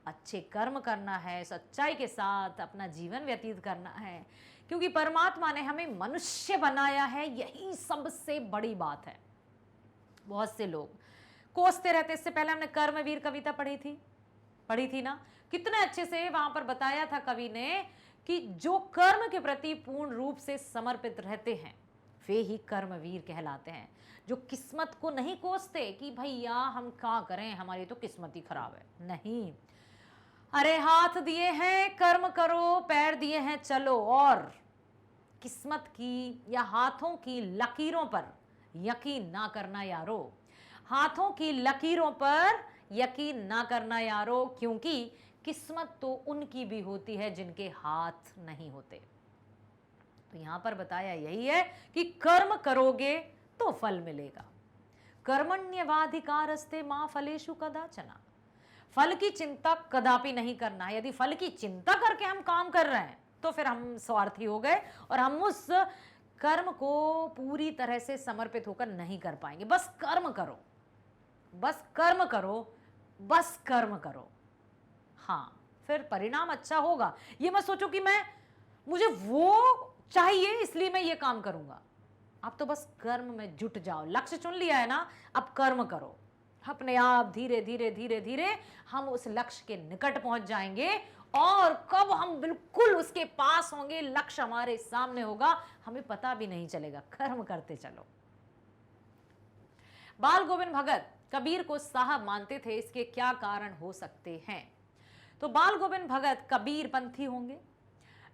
अच्छे कर्म करना है, सच्चाई के साथ अपना जीवन व्यतीत करना है, क्योंकि परमात्मा ने हमें मनुष्य बनाया है, यही सबसे बड़ी बात है। बहुत से लोग कोसते रहते। इससे पहले हमने कर्मवीर कविता पढ़ी थी ना, कितने अच्छे से वहां पर बताया था कवि ने कि जो कर्म के प्रति पूर्ण रूप से समर्पित रहते हैं वे ही कर्मवीर कहलाते हैं। जो किस्मत को नहीं कोसते कि भैया हम क्या करें, हमारी तो किस्मत ही खराब है, नहीं। अरे हाथ दिए हैं कर्म करो, पैर दिए हैं चलो, और किस्मत की या हाथों की लकीरों पर यकीन ना करना यारो। हाथों की लकीरों पर यकीन ना करना यारो, क्योंकि किस्मत तो उनकी भी होती है जिनके हाथ नहीं होते। तो यहां पर बताया यही है कि कर्म करोगे तो फल मिलेगा। कर्मण्यवाधिकारस्ते मां फलेषु कदाचन। फल की चिंता कदापि नहीं करना है। यदि फल की चिंता करके हम काम कर रहे हैं तो फिर हम स्वार्थी हो गए और हम उस कर्म को पूरी तरह से समर्पित होकर नहीं कर पाएंगे। बस कर्म करो, बस कर्म करो, बस कर्म करो, हाँ, फिर परिणाम अच्छा होगा। ये मत सोचो कि मुझे वो चाहिए इसलिए मैं ये काम करूंगा। आप तो बस कर्म में जुट जाओ। लक्ष्य चुन लिया है ना, अब कर्म करो। अपने आप धीरे धीरे धीरे धीरे हम उस लक्ष्य के निकट पहुंच जाएंगे, और कब हम बिल्कुल उसके पास होंगे, लक्ष्य हमारे सामने होगा, हमें पता भी नहीं चलेगा। कर्म करते चलो। बाल गोविंद भगत कबीर को साहब मानते थे, इसके क्या कारण हो सकते हैं? तो बाल गोविंद भगत कबीर पंथी होंगे।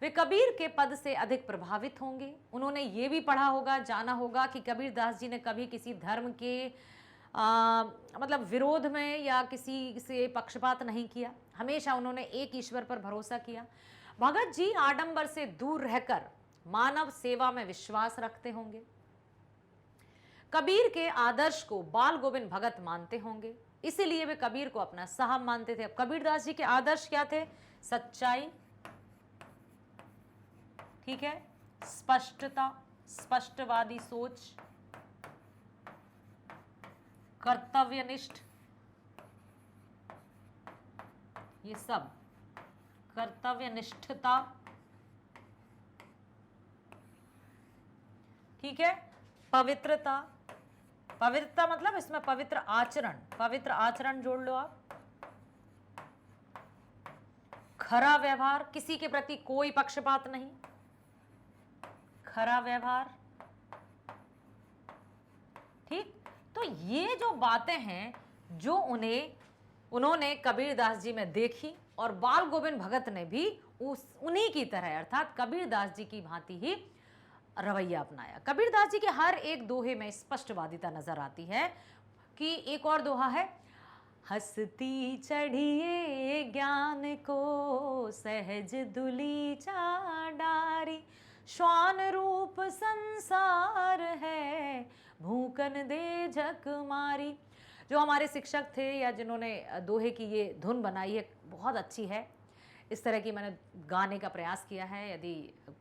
वे कबीर के पद से अधिक प्रभावित होंगे। उन्होंने ये भी पढ़ा होगा, जाना होगा कि कबीर दास जी ने कभी किसी धर्म के मतलब विरोध में या किसी से पक्षपात नहीं किया। हमेशा उन्होंने एक ईश्वर पर भरोसा किया। भगत जी आडंबर से दूर रहकर मानव सेवा में विश्वास रखते होंगे। कबीर के आदर्श को बाल गोविंद भगत मानते होंगे, इसीलिए वे कबीर को अपना साहब मानते थे। अब कबीर दास जी के आदर्श क्या थे? सच्चाई, ठीक है, स्पष्टता, स्पष्टवादी सोच, कर्तव्यनिष्ठ, ये सब, कर्तव्यनिष्ठता, ठीक है, पवित्रता। पवित्रता मतलब इसमें पवित्र आचरण, पवित्र आचरण जोड़ लो आप। खरा व्यवहार, किसी के प्रति कोई पक्षपात नहीं, खरा व्यवहार, ठीक। तो ये जो बातें हैं जो उन्होंने कबीर दास जी में देखी, और बाल गोविंद भगत ने भी उन्हीं की तरह अर्थात कबीर दास जी की भांति ही रवैया अपनाया। कबीर दास जी के हर एक दोहे में स्पष्टवादिता नजर आती है। कि एक और दोहा है, हंसती चढ़िए ज्ञान को सहज दुली चाडारी, श्वान रूप संसार है भूकन दे झक मारी। जो हमारे शिक्षक थे या जिन्होंने दोहे की ये धुन बनाई है, बहुत अच्छी है। इस तरह की मैंने गाने का प्रयास किया है, यदि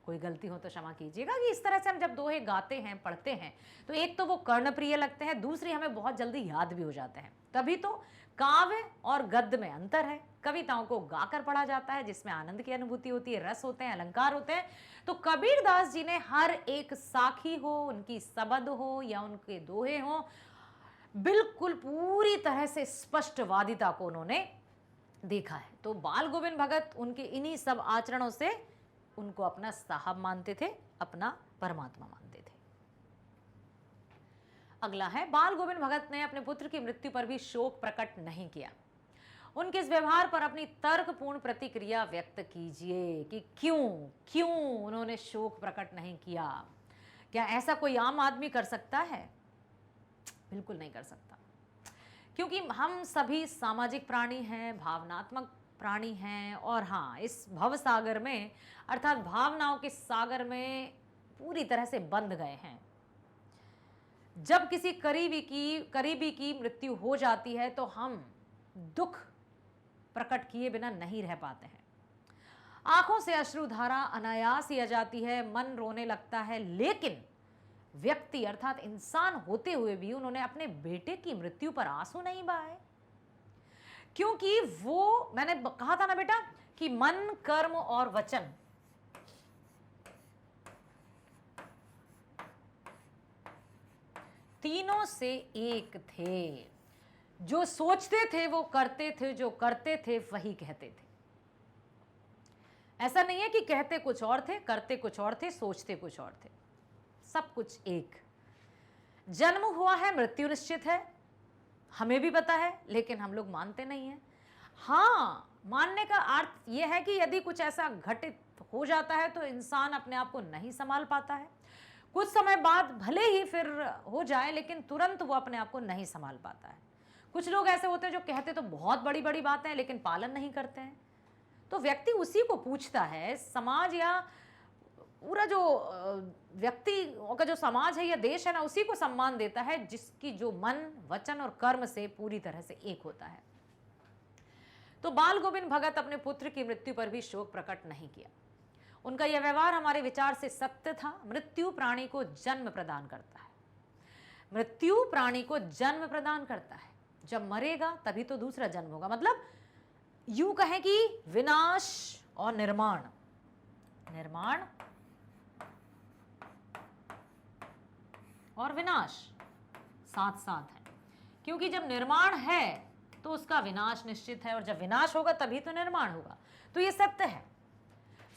कोई गलती हो तो क्षमा कीजिएगा। कि इस तरह से हम जब दोहे गाते हैं, पढ़ते हैं, तो एक तो वो कर्णप्रिय लगते हैं, दूसरी हमें बहुत जल्दी याद भी हो जाते हैं। तभी तो काव्य और गद्य में अंतर है। कविताओं को गाकर पढ़ा जाता है जिसमें आनंद की अनुभूति होती है, रस होते हैं, अलंकार होते हैं। तो कबीर दास जी ने हर एक साखी हो, उनकी सबद हो या उनके दोहे हो, बिल्कुल पूरी तरह से स्पष्टवादिता को उन्होंने देखा है। तो बाल गोविंद भगत उनके इन्हीं सब आचरणों से उनको अपना साहब मानते थे, अपना परमात्मा मानते थे। अगला है, बाल गोविंद भगत ने अपने पुत्र की मृत्यु पर भी शोक प्रकट नहीं किया। उनके इस व्यवहार पर अपनी तर्कपूर्ण प्रतिक्रिया व्यक्त कीजिए कि क्यों उन्होंने शोक प्रकट नहीं किया। क्या ऐसा कोई आम आदमी कर सकता है? बिल्कुल नहीं कर सकता, क्योंकि हम सभी सामाजिक प्राणी हैं, भावनात्मक प्राणी हैं, और हाँ, इस भव सागर में अर्थात भावनाओं के सागर में पूरी तरह से बंध गए हैं। जब किसी करीबी की मृत्यु हो जाती है तो हम दुख प्रकट किए बिना नहीं रह पाते हैं। आंखों से अश्रुधारा अनायास ही आ जाती है, मन रोने लगता है, लेकिन व्यक्ति अर्थात इंसान होते हुए भी उन्होंने अपने बेटे की मृत्यु पर आंसू नहीं बहाए, क्योंकि वो, मैंने कहा था ना बेटा कि मन, कर्म और वचन तीनों से एक थे। जो सोचते थे वो करते थे, जो करते थे वही कहते थे। ऐसा नहीं है कि कहते कुछ और थे, करते कुछ और थे, सोचते कुछ और थे, सब कुछ एक। जन्म हुआ है, मृत्यु निश्चित है, हमें भी पता है, लेकिन हम लोग मानते नहीं हैं। हाँ, मानने का अर्थ यह है कि यदि कुछ ऐसा घटित हो जाता है तो इंसान अपने आप को नहीं संभाल पाता है। कुछ समय बाद भले ही फिर हो जाए, लेकिन तुरंत वो अपने आप को नहीं संभाल पाता है। कुछ लोग ऐसे होते हैं जो कहते तो बहुत बड़ी बड़ी बातें हैं लेकिन पालन नहीं करते हैं। तो व्यक्ति उसी को पूछता है, समाज या पूरा जो व्यक्ति का जो समाज है या देश है ना, उसी को सम्मान देता है जिसकी जो मन, वचन और कर्म से पूरी तरह से एक होता है। तो बाल गोविंद भगत अपने पुत्र की मृत्यु पर भी शोक प्रकट नहीं किया। उनका यह व्यवहार हमारे विचार से सत्य था। मृत्यु प्राणी को जन्म प्रदान करता है, मृत्यु प्राणी को जन्म प्रदान करता है। जब मरेगा तभी तो दूसरा जन्म होगा। मतलब यूं कहें कि विनाश और निर्माण, निर्माण और विनाश साथ साथ है, क्योंकि जब निर्माण है तो उसका विनाश निश्चित है, और जब विनाश होगा तभी तो निर्माण होगा। तो ये सत्य है।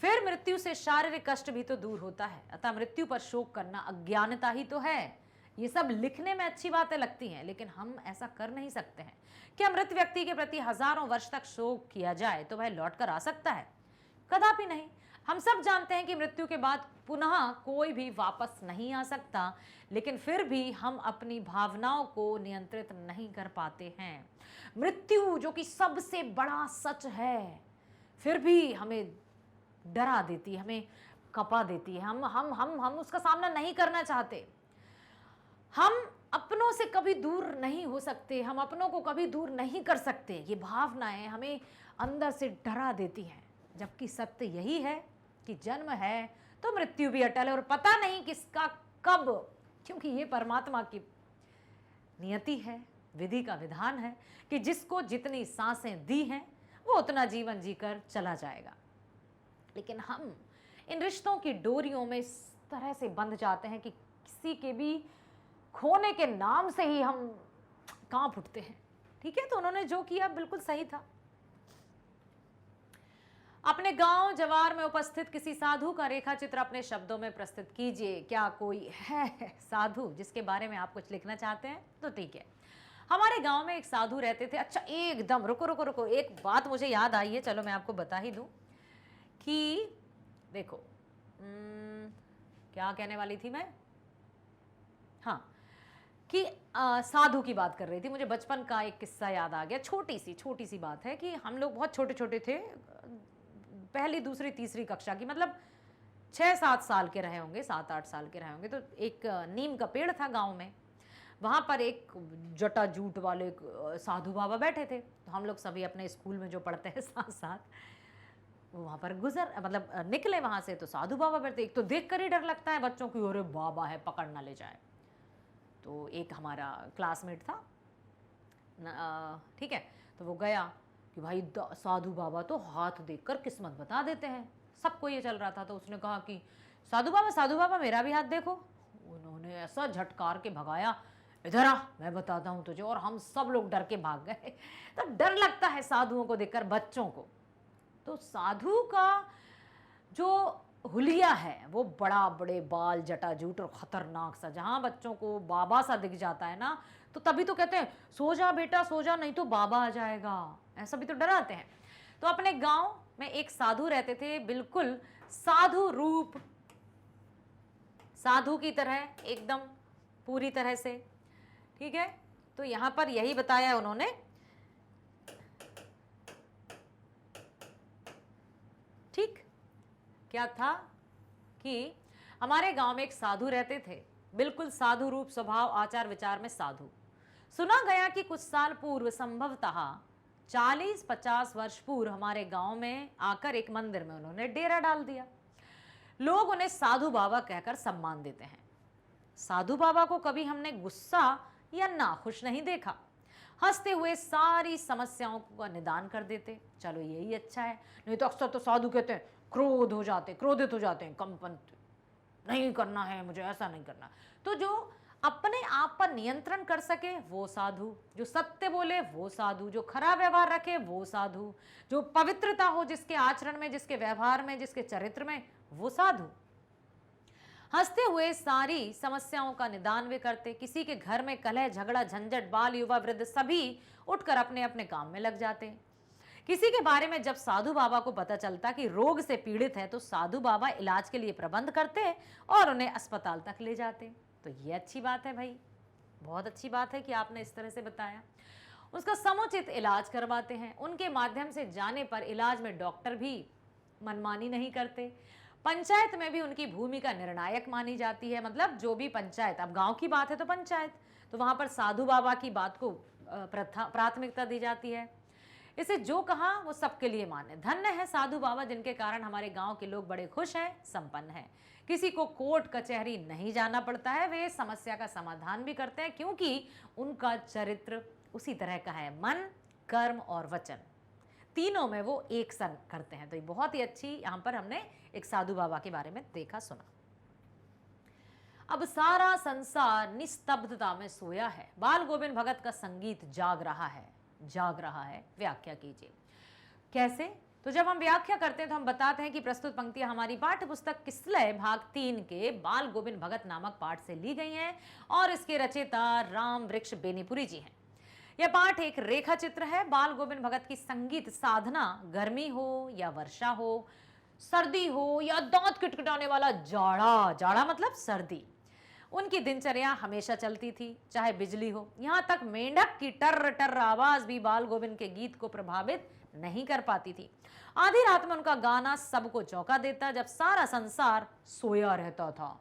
फिर मृत्यु से शारीरिक कष्ट भी तो दूर होता है, अतः मृत्यु पर शोक करना अज्ञानता ही तो है। ये सब लिखने में अच्छी बातें लगती हैं, लेकिन हम ऐसा कर नहीं सकते हैं। क्या मृत व्यक्ति के प्रति हजारों वर्ष तक शोक किया जाए तो वह लौट कर आ सकता है? कदापि नहीं। हम सब जानते हैं कि मृत्यु के बाद पुनः कोई भी वापस नहीं आ सकता, लेकिन फिर भी हम अपनी भावनाओं को नियंत्रित नहीं कर पाते हैं। मृत्यु जो कि सबसे बड़ा सच है, फिर भी हमें डरा देती है, हमें कपा देती है। हम उसका सामना नहीं करना चाहते। हम अपनों से कभी दूर नहीं हो सकते, हम अपनों को कभी दूर नहीं कर सकते। ये भावनाएं हमें अंदर से डरा देती हैं, जबकि सत्य यही है कि जन्म है तो मृत्यु भी अटल है, और पता नहीं किसका कब, क्योंकि ये परमात्मा की नियति है, विधि का विधान है कि जिसको जितनी सांसें दी हैं वो उतना जीवन जीकर चला जाएगा। लेकिन हम इन रिश्तों की डोरियों में इस तरह से बंध जाते हैं कि किसी के भी खोने के नाम से ही हम कांप उठते हैं। ठीक है, तो उन्होंने जो किया बिल्कुल सही था। अपने गांव जवार में उपस्थित किसी साधु का रेखा चित्र अपने शब्दों में प्रस्तुत कीजिए। क्या कोई है साधु जिसके बारे में आप कुछ लिखना चाहते हैं? तो ठीक है। हमारे गांव में एक साधु रहते थे। अच्छा, एकदम रुको रुको रुको, एक बात मुझे याद आई है, चलो मैं आपको बता ही दूं कि देखो, क्या कहने वाली थी मैं? हाँ, कि साधु की बात कर रही थी। मुझे बचपन का एक किस्सा याद आ गया। छोटी सी बात है कि हम लोग बहुत छोटे छोटे थे, पहली दूसरी तीसरी कक्षा की, मतलब 6-7 साल के रहे होंगे, 7-8 साल के रहे होंगे। तो एक नीम का पेड़ था गांव में, वहाँ पर एक जटाजूट वाले एक साधु बाबा बैठे थे। तो हम लोग सभी अपने स्कूल में जो पढ़ते हैं साथ साथ, वो वहाँ पर निकले वहाँ से, तो साधु बाबा बैठे। एक तो देख कर ही डर लगता है बच्चों की, अरे बाबा है, पकड़ ना ले जाए। तो एक हमारा क्लासमेट था, ठीक है, तो वो गया कि भाई साधु बाबा तो हाथ देखकर किस्मत बता देते हैं, सबको ये चल रहा था। तो उसने कहा कि साधु बाबा मेरा भी हाथ देखो। उन्होंने ऐसा झटकार के भगाया, इधर आ मैं बताता हूँ तुझे। और हम सब लोग डर के भाग गए। तो डर लगता है साधुओं को देखकर, बच्चों को। तो साधु का जो हुलिया है वो बड़े बाल, जटाजूट और खतरनाक सा, जहां बच्चों को बाबा सा दिख जाता है ना, तो तभी तो कहते हैं सो जा बेटा सो जा, नहीं तो बाबा आ जाएगा, ऐसा भी तो डराते हैं। तो अपने गांव में एक साधु रहते थे, बिल्कुल साधु रूप, साधु की तरह एकदम पूरी तरह से। ठीक है, तो यहां पर यही बताया उन्होंने, ठीक क्या था कि हमारे गांव में एक साधु रहते थे। बिल्कुल साधु रूप, स्वभाव, आचार विचार में साधु। सुना गया कि कुछ साल पूर्व, संभवतः 40-50 वर्ष पूर्व, हमारे गांव में आकर एक मंदिर में उन्होंने डेरा डाल दिया। लोग उन्हें साधु बाबा कहकर सम्मान देते हैं। साधु बाबा को कभी हमने गुस्सा या नाखुश नहीं देखा। हंसते हुए सारी समस्याओं का निदान कर देते। चलो यही अच्छा है, नहीं तो अक्सर तो साधु कहते हैं क्रोध हो जाते, क्रोधित हो जाते हैं, कंपन, नहीं करना है मुझे, ऐसा नहीं करना। तो जो अपने आप पर नियंत्रण कर सके वो साधु, जो सत्य बोले वो साधु, जो खरा व्यवहार रखे वो साधु, जो पवित्रता हो जिसके आचरण में, जिसके व्यवहार में, जिसके चरित्र में, वो साधु। हंसते हुए सारी समस्याओं का निदान वे करते। किसी के घर में कलह, झगड़ा, झंझट, बाल, युवा, वृद्ध सभी उठकर अपने अपने काम में लग जाते। किसी के बारे में जब साधु बाबा को पता चलता कि रोग से पीड़ित है तो साधु बाबा इलाज के लिए प्रबंध करते और उन्हें अस्पताल तक ले जाते। तो ये अच्छी बात है भाई, बहुत अच्छी बात है कि आपने इस तरह से बताया। उसका समुचित इलाज करवाते हैं। उनके माध्यम से जाने पर इलाज में डॉक्टर भी मनमानी नहीं करते। पंचायत में भी उनकी भूमिका निर्णायक मानी जाती है। मतलब जो भी पंचायत, अब गांव की बात है तो पंचायत, तो वहां पर साधु बाबा की बात को प्राथमिकता दी जाती है। इसे जो कहा वो सबके लिए मान्य। धन्य है साधु बाबा जिनके कारण हमारे गांव के लोग बड़े खुश हैं, संपन्न हैं। किसी को कोर्ट कचहरी नहीं जाना पड़ता है। वे समस्या का समाधान भी करते हैं क्योंकि उनका चरित्र उसी तरह का है। मन, कर्म और वचन, तीनों में वो एक सन करते हैं। तो ये बहुत ही अच्छी यहाँ पर हमने एक साधु बाबा के बारे में देखा, सुना। अब सारा संसार निस्तब्धता में सोया है। बाल गोविंद भगत का संगीत जाग रहा है, जाग रहा है। व्याख्या कीजिए। कैसे? तो जब हम व्याख्या करते हैं तो हम बताते हैं कि प्रस्तुत पंक्तियां हमारी पाठ्य पुस्तक किसलय भाग 3 के बाल गोविंद भगत नामक पाठ से ली गई हैं और इसके रचयिता राम वृक्ष बेनीपुरी जी हैं। यह पाठ एक रेखा चित्र है। बाल गोविंद भगत की संगीत साधना गर्मी हो या वर्षा हो, सर्दी हो या दांत किटकिटाने वाला जाड़ा, जाड़ा मतलब सर्दी, उनकी दिनचर्या हमेशा चलती थी, चाहे बिजली हो। यहां तक मेंढक की टर्र टर्र आवाज भी बाल गोविंद के गीत को प्रभावित नहीं कर पाती थी। आधी रात में उनका गाना सबको चौंका देता जब सारा संसार सोया रहता था।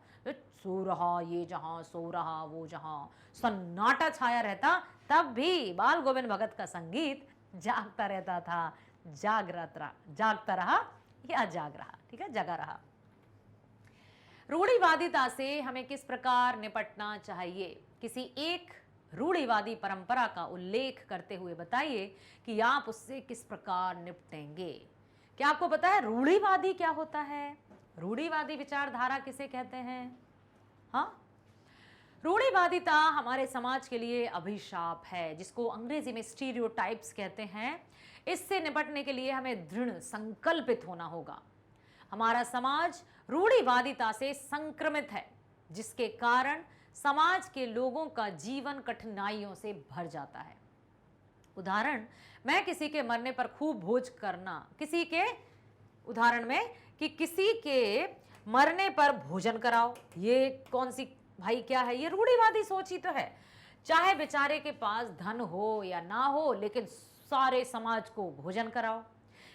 सो रहा ये जहां, सो रहा वो जहां, सन्नाटा छाया रहता, तब भी बाल गोविंद भगत का संगीत जागता रहता था। जागता रहा या जाग रहा, ठीक है, जगा रहा। रूढ़िवादिता से हमें किस प्रकार निपटना चाहिए? किसी एक रूढ़िवादी परंपरा का उल्लेख करते हुए बताइए कि आप उससे किस प्रकार निपटेंगे। क्या आपको पता है रूढ़िवादी क्या होता है? रूढ़िवादी विचारधारा किसे कहते हैं? हाँ, रूढ़िवादिता हमारे समाज के लिए अभिशाप है, जिसको अंग्रेजी में स्टीरियोटाइप्स कहते हैं। इससे निपटने के लिए हमें दृढ़ संकल्पित होना होगा। हमारा समाज रूढ़िवादिता से संक्रमित है, जिसके कारण समाज के लोगों का जीवन कठिनाइयों से भर जाता है। उदाहरण, मैं किसी के मरने पर खूब भोज करना, किसी के उदाहरण में कि किसी के मरने पर भोजन कराओ, ये कौन सी भाई क्या है? ये रूढ़िवादी सोच ही तो है। चाहे बेचारे के पास धन हो या ना हो, लेकिन सारे समाज को भोजन कराओ।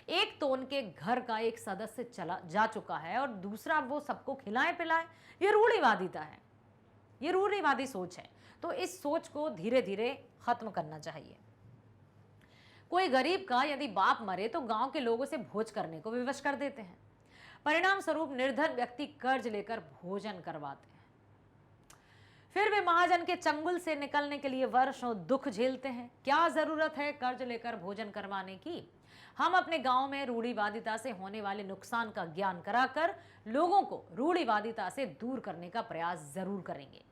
एक तो उनके घर का एक सदस्य चला जा चुका है और दूसरा वो सबको खिलाए पिलाए। ये रूढ़िवादिता है, ये रूढ़िवादी सोच है। तो इस सोच को धीरे धीरे खत्म करना चाहिए। कोई गरीब का यदि बाप मरे तो गांव के लोगों से भोज करने को विवश कर देते हैं। परिणाम स्वरूप निर्धन व्यक्ति कर्ज लेकर भोजन करवाते हैं। फिर वे महाजन के चंगुल से निकलने के लिए वर्षों दुख झेलते हैं। क्या जरूरत है कर्ज लेकर भोजन करवाने की? हम अपने गांव में रूढ़िवादिता से होने वाले नुकसान का ज्ञान कराकर लोगों को रूढ़िवादिता से दूर करने का प्रयास जरूर करेंगे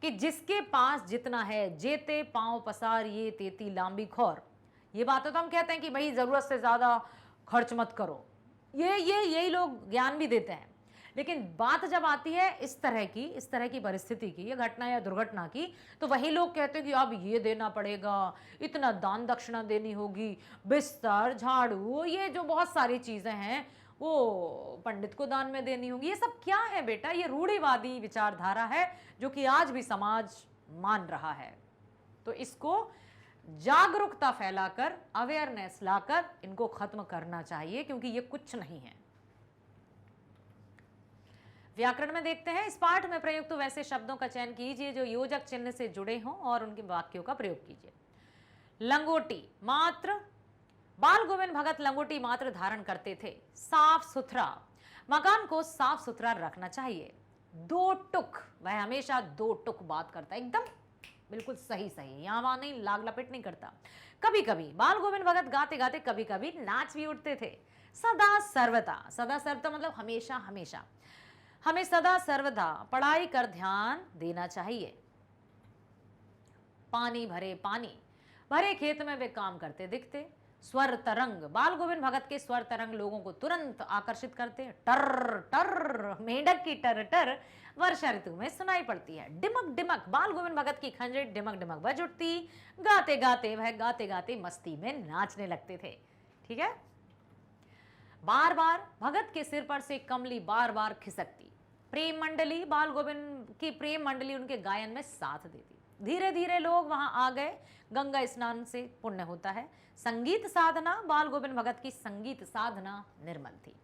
कि जिसके पास जितना है, जेते पांव पसार ये तेती लांबी खौर। ये बातें तो हम कहते हैं कि भाई जरूरत से ज्यादा खर्च मत करो, यही लोग ज्ञान भी देते हैं। लेकिन बात जब आती है इस तरह की परिस्थिति की, या घटना या दुर्घटना की, तो वही लोग कहते हैं कि अब ये देना पड़ेगा, इतना दान दक्षिणा देनी होगी, बिस्तर, झाड़ू, ये जो बहुत सारी चीजें हैं वो पंडित को दान में देनी होगी। ये सब क्या है बेटा? ये रूढ़िवादी विचारधारा है जो कि आज भी समाज मान रहा है। तो इसको जागरूकता फैलाकर, अवेयरनेस लाकर इनको खत्म करना चाहिए, क्योंकि ये कुछ नहीं है। व्याकरण में देखते हैं, इस पाठ में प्रयुक्त वैसे शब्दों का चयन कीजिए जो योजक चिन्ह से जुड़े हों और उनके वाक्यों का प्रयोग कीजिए। लंगोटी मात्र, बाल गोविंद भगत लंगोटी मात्र धारण करते थे। साफ सुथरा, मकान को साफ सुथरा रखना चाहिए। दो टुक, वह हमेशा दो टुक बात करता है, एकदम बिल्कुल सही सही, यहां वहां नहीं, लाग लपेट नहीं करता। कभी कभी बाल गोविंद भगत गाते गाते कभी कभी नाच भी उठते थे। सदा सर्वदा, सदा सर्वदा मतलब हमेशा हमेशा, हमें सदा सर्वदा पढ़ाई कर ध्यान देना चाहिए। पानी भरे पानी, भरे खेत में वे काम करते दिखते। स्वर तरंग, बाल गोविंद भगत के स्वर तरंग लोगों को तुरंत आकर्षित करते। टर टर, मेंढक की टर टर वर्षा ऋतु में सुनाई पड़ती है। डिमक डिमक, बाल गोविंद भगत की खंजरी डिमक डिमक बज उठती। गाते गाते वह गाते गाते मस्ती में नाचने लगते थे। ठीक है। बार बार भगत के सिर पर से कमली बार बार खिसकती। प्रेम मंडली, बाल गोविंद की प्रेम मंडली उनके गायन में साथ देती। धीरे धीरे लोग वहां आ गए। गंगा स्नान से पुण्य होता है। संगीत साधना, बाल गोविंद भगत की संगीत साधना निर्मल थी।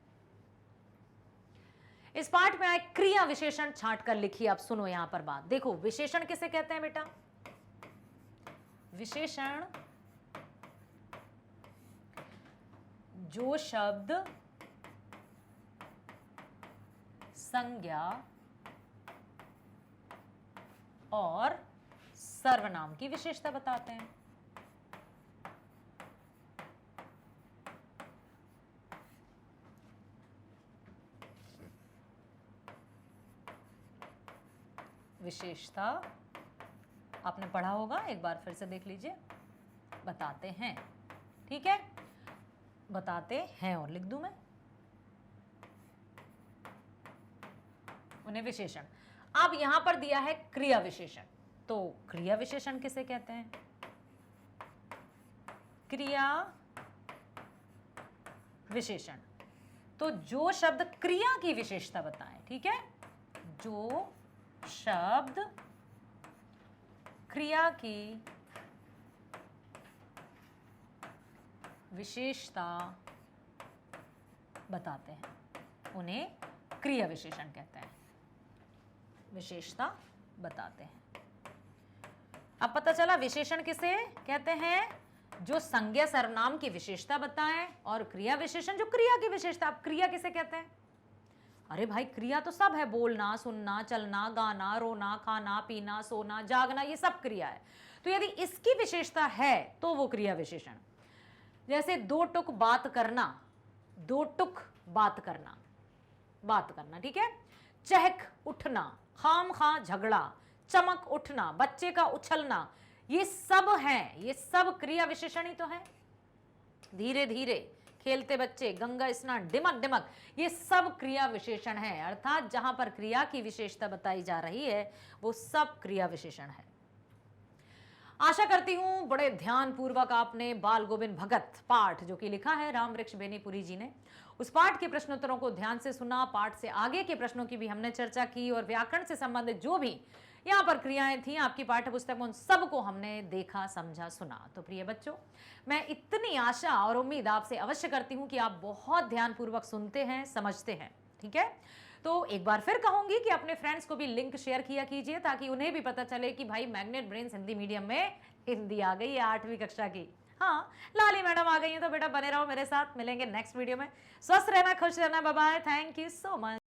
इस पाठ में आए क्रिया विशेषण छांट कर लिखिए। आप सुनो यहां पर बात, देखो विशेषण किसे कहते हैं बेटा? विशेषण जो शब्द संज्ञा और सर्वनाम की विशेषता बताते हैं। विशेषता आपने पढ़ा होगा, एक बार फिर से देख लीजिए। बताते हैं, ठीक है, बताते हैं और लिख दूं मैं उन्हें विशेषण। अब यहां पर दिया है क्रिया विशेषण, तो क्रिया विशेषण किसे कहते हैं? क्रिया विशेषण, तो जो शब्द क्रिया की विशेषता बताएं, ठीक है, जो शब्द क्रिया की विशेषता बताते हैं उन्हें क्रिया विशेषण कहते हैं। विशेषता बताते हैं। अब पता चला विशेषण किसे कहते हैं? जो संज्ञा सर्वनाम की विशेषता बताएं, और क्रिया विशेषण जो क्रिया की विशेषता। अब क्रिया किसे कहते हैं? अरे भाई क्रिया तो सब है, बोलना, सुनना, चलना, गाना, रोना, खाना, पीना, सोना, जागना, ये सब क्रिया है। तो यदि इसकी विशेषता है तो वो क्रिया विशेषण। जैसे दो टुक बात करना, दो टुक बात करना, बात करना, ठीक है। चहक उठना, खाम खा झगड़ा, चमक उठना, बच्चे का उछलना, ये सब हैं, ये सब क्रिया विशेषण ही तो है। धीरे धीरे, खेलते बच्चे, गंगा स्नान, डिमक डिमक, ये सब क्रिया विशेषण है। अर्थात जहां पर क्रिया की विशेषता बताई जा रही है वो सब क्रिया विशेषण है। आशा करती हूं बड़े ध्यान पूर्वक आपने बाल गोविंद भगत पाठ जो कि लिखा है रामवृक्ष बेनीपुरी जी ने, उस पाठ के प्रश्नोत्तरों को ध्यान से सुना। पाठ से आगे के प्रश्नों की भी हमने चर्चा की, और व्याकरण से संबंधित जो भी यहाँ पर क्रियाएं थी आपकी पाठ्य पुस्तक में, उन सबको हमने देखा, समझा, सुना। तो प्रिय बच्चों, मैं इतनी आशा और उम्मीद आपसे अवश्य करती हूँ कि आप बहुत ध्यानपूर्वक सुनते हैं, समझते हैं, ठीक है। तो एक बार फिर कहूंगी कि अपने फ्रेंड्स को भी लिंक शेयर किया कीजिए, ताकि उन्हें भी पता चले कि भाई मैग्नेट ब्रेन्स हिंदी मीडियम में हिंदी आ गई है 8वीं कक्षा की। हाँ, लाली मैडम आ गई हैं, तो बेटा बने रहो मेरे साथ। मिलेंगे नेक्स्ट वीडियो में। स्वस्थ रहना, खुश रहना, bye bye, thank you so much.